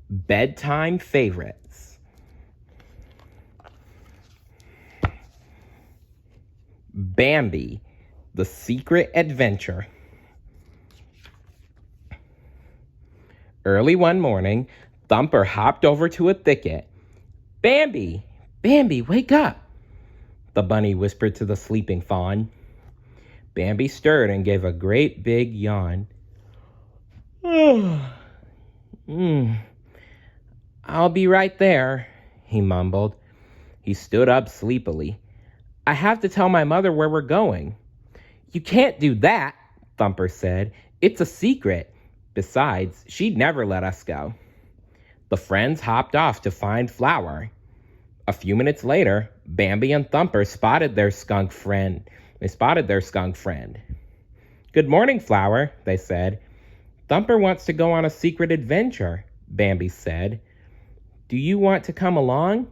Bedtime favorites. Bambi, the Secret Adventure. Early one morning, Thumper hopped over to a thicket. Bambi, Bambi, wake up, the bunny whispered to the sleeping fawn. Bambi stirred and gave a great big yawn. I'll be right there, he mumbled. He stood up sleepily. I have to tell my mother where we're going. You can't do that, Thumper said. It's a secret. Besides, she'd never let us go. The friends hopped off to find Flower. A few minutes later, Bambi and Thumper spotted their skunk friend. Good morning, Flower, they said. Thumper wants to go on a secret adventure, Bambi said. Do you want to come along?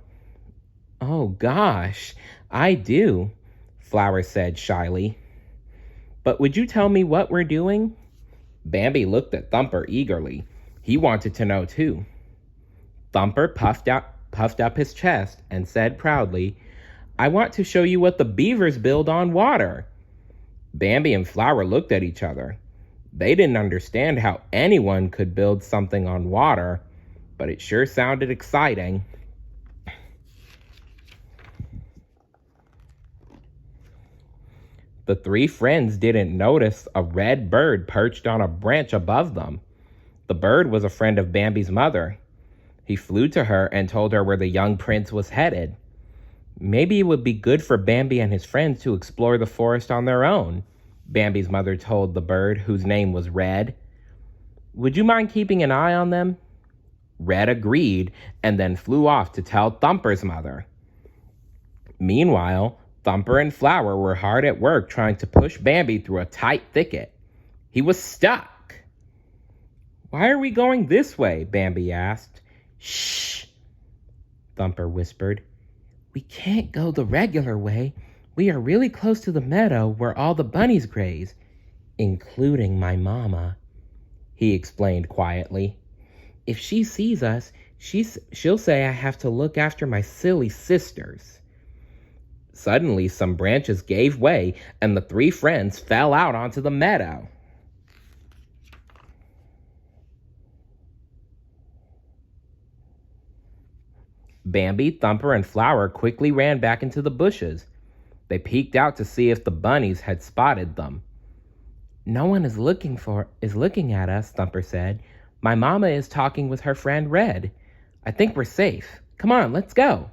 Oh, gosh, I do, Flower said shyly. But would you tell me what we're doing? Bambi looked at Thumper eagerly. He wanted to know, too. Thumper puffed up his chest and said proudly, I want to show you what the beavers build on water. Bambi and Flower looked at each other. They didn't understand how anyone could build something on water, but it sure sounded exciting. The three friends didn't notice a red bird perched on a branch above them. The bird was a friend of Bambi's mother. He flew to her and told her where the young prince was headed. Maybe it would be good for Bambi and his friends to explore the forest on their own, Bambi's mother told the bird, whose name was Red. Would you mind keeping an eye on them? Red agreed and then flew off to tell Thumper's mother. Meanwhile, Thumper and Flower were hard at work trying to push Bambi through a tight thicket. He was stuck. Why are we going this way? Bambi asked. Shh, Thumper whispered. We can't go the regular way. We are really close to the meadow where all the bunnies graze, including my mama, he explained quietly. If she sees us, she'll say I have to look after my silly sisters. Suddenly, some branches gave way, and the three friends fell out onto the meadow. Bambi, Thumper, and Flower quickly ran back into the bushes. They peeked out to see if the bunnies had spotted them. No one is looking at us, Thumper said. My mama is talking with her friend Red. I think we're safe. Come on, let's go.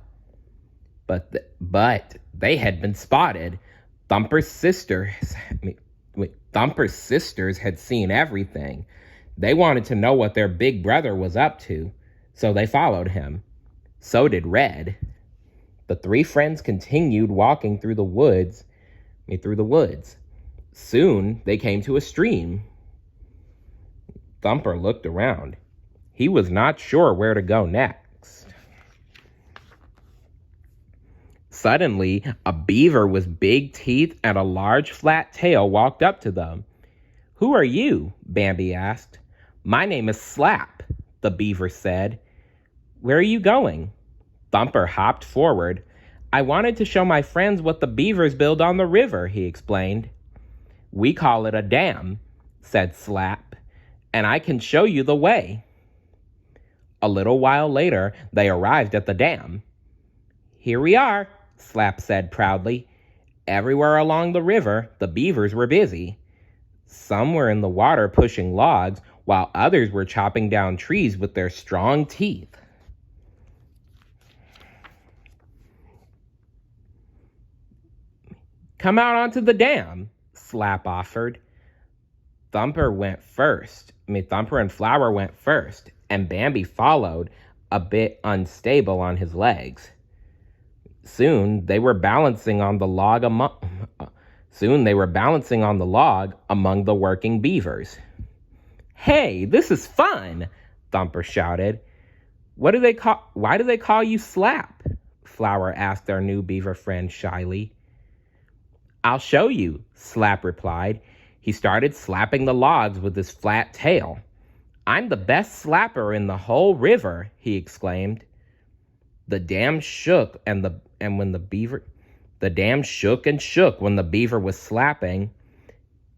But they had been spotted. Thumper's sisters had seen everything. They wanted to know what their big brother was up to, so they followed him. So did Red. The three friends continued walking through the woods. Soon they came to a stream. Thumper looked around. He was not sure where to go next. Suddenly, a beaver with big teeth and a large flat tail walked up to them. Who are you? Bambi asked. My name is Slap, the beaver said. Where are you going? Thumper hopped forward. I wanted to show my friends what the beavers build on the river, he explained. We call it a dam, said Slap, and I can show you the way. A little while later, they arrived at the dam. Here we are, Slap said proudly. Everywhere along the river, the beavers were busy. Some were in the water pushing logs, while others were chopping down trees with their strong teeth. Come out onto the dam, Slap offered. Thumper and Flower went first, and Bambi followed, a bit unstable on his legs. Soon they were balancing on the log among the working beavers. Hey, this is fun, Thumper shouted. Why do they call you Slap? Flower asked their new beaver friend shyly. I'll show you, Slap replied. He started slapping the logs with his flat tail. I'm the best slapper in the whole river, he exclaimed. The dam shook and when the beaver the dam shook and shook when the beaver was slapping.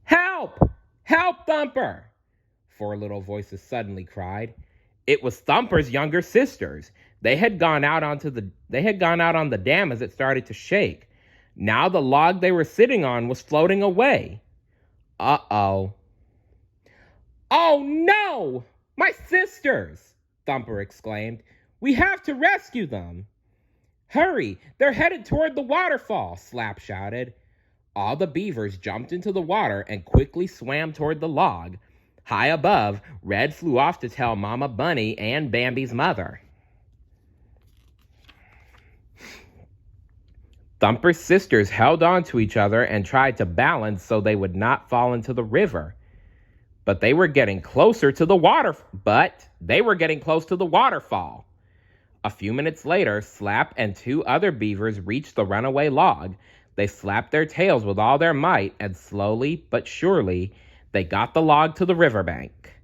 Help! Help, Thumper! Four little voices suddenly cried. It was Thumper's younger sisters. They had gone out on the dam as it started to shake. Now the log they were sitting on was floating away. Uh-oh. Oh no! My sisters! Thumper exclaimed. We have to rescue them. Hurry! They're headed toward the waterfall, Slap shouted. All the beavers jumped into the water and quickly swam toward the log. High above, Red flew off to tell Mama Bunny and Bambi's mother. Thumper's sisters held on to each other and tried to balance so they would not fall into the river. But they were getting close to the waterfall. A few minutes later, Slap and two other beavers reached the runaway log. They slapped their tails with all their might, and slowly but surely, they got the log to the riverbank.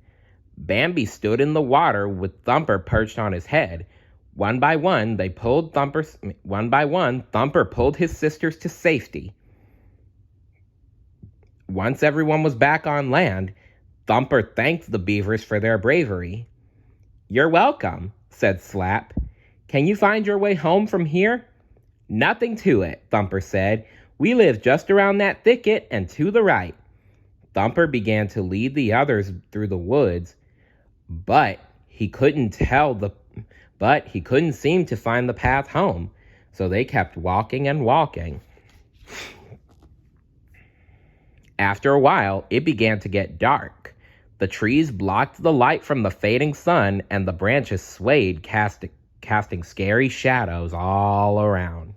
Bambi stood in the water with Thumper perched on his head. One by one, Thumper pulled his sisters to safety. Once everyone was back on land, Thumper thanked the beavers for their bravery. You're welcome, said Slap. Can you find your way home from here? Nothing to it, Thumper said. We live just around that thicket and to the right. Thumper began to lead the others through the woods, but he couldn't seem to find the path home, so they kept walking and walking. After a while, it began to get dark. The trees blocked the light from the fading sun, and the branches swayed, casting scary shadows all around.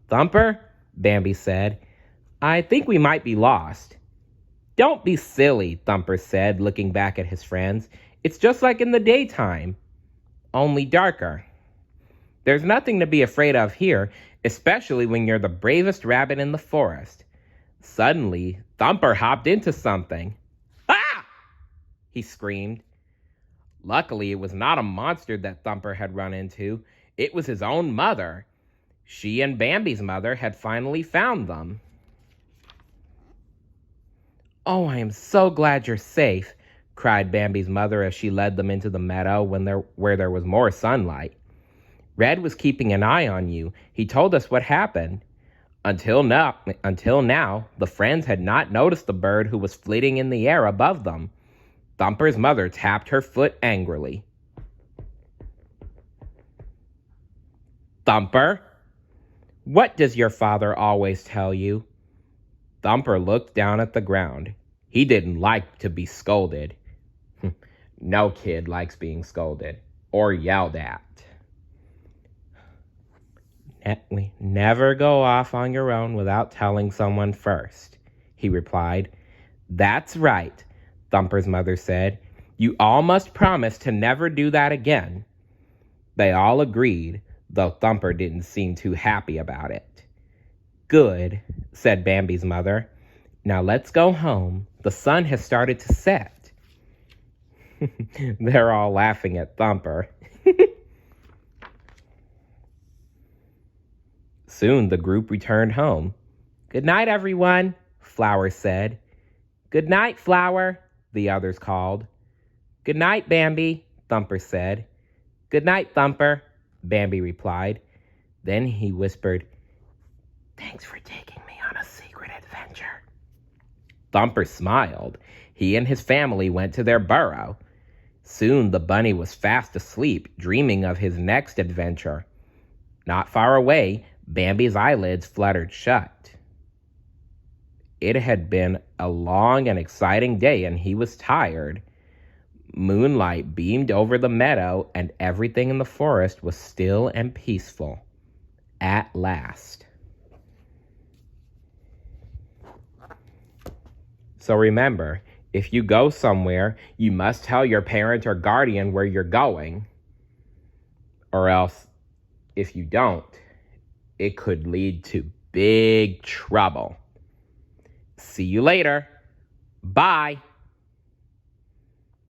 Thumper, Bambi said, I think we might be lost. Don't be silly, Thumper said, looking back at his friends. It's just like in the daytime, only darker. There's nothing to be afraid of here, especially when you're the bravest rabbit in the forest. Suddenly, Thumper hopped into something. Ah! He screamed. Luckily, it was not a monster that Thumper had run into. It was his own mother. She and Bambi's mother had finally found them. Oh, I am so glad you're safe, cried Bambi's mother as she led them into the meadow where there was more sunlight. Red was keeping an eye on you. He told us what happened. Until now, the friends had not noticed the bird who was flitting in the air above them. Thumper's mother tapped her foot angrily. Thumper, what does your father always tell you? Thumper looked down at the ground. He didn't like to be scolded. No kid likes being scolded or yelled at. Never go off on your own without telling someone first, he replied. That's right, Thumper's mother said. You all must promise to never do that again. They all agreed, though Thumper didn't seem too happy about it. Good, said Bambi's mother. Now let's go home. The sun has started to set. They're all laughing at Thumper. Soon the group returned home. Good night, everyone, Flower said. Good night, Flower, the others called. Good night, Bambi, Thumper said. Good night, Thumper, Bambi replied. Then he whispered, Thanks for taking me on a secret adventure. Thumper smiled. He and his family went to their burrow. Soon the bunny was fast asleep, dreaming of his next adventure. Not far away, Bambi's eyelids fluttered shut. It had been a long and exciting day, and he was tired. Moonlight beamed over the meadow, and everything in the forest was still and peaceful. At last. So remember, if you go somewhere, you must tell your parent or guardian where you're going. Or else, if you don't, it could lead to big trouble. See you later. Bye.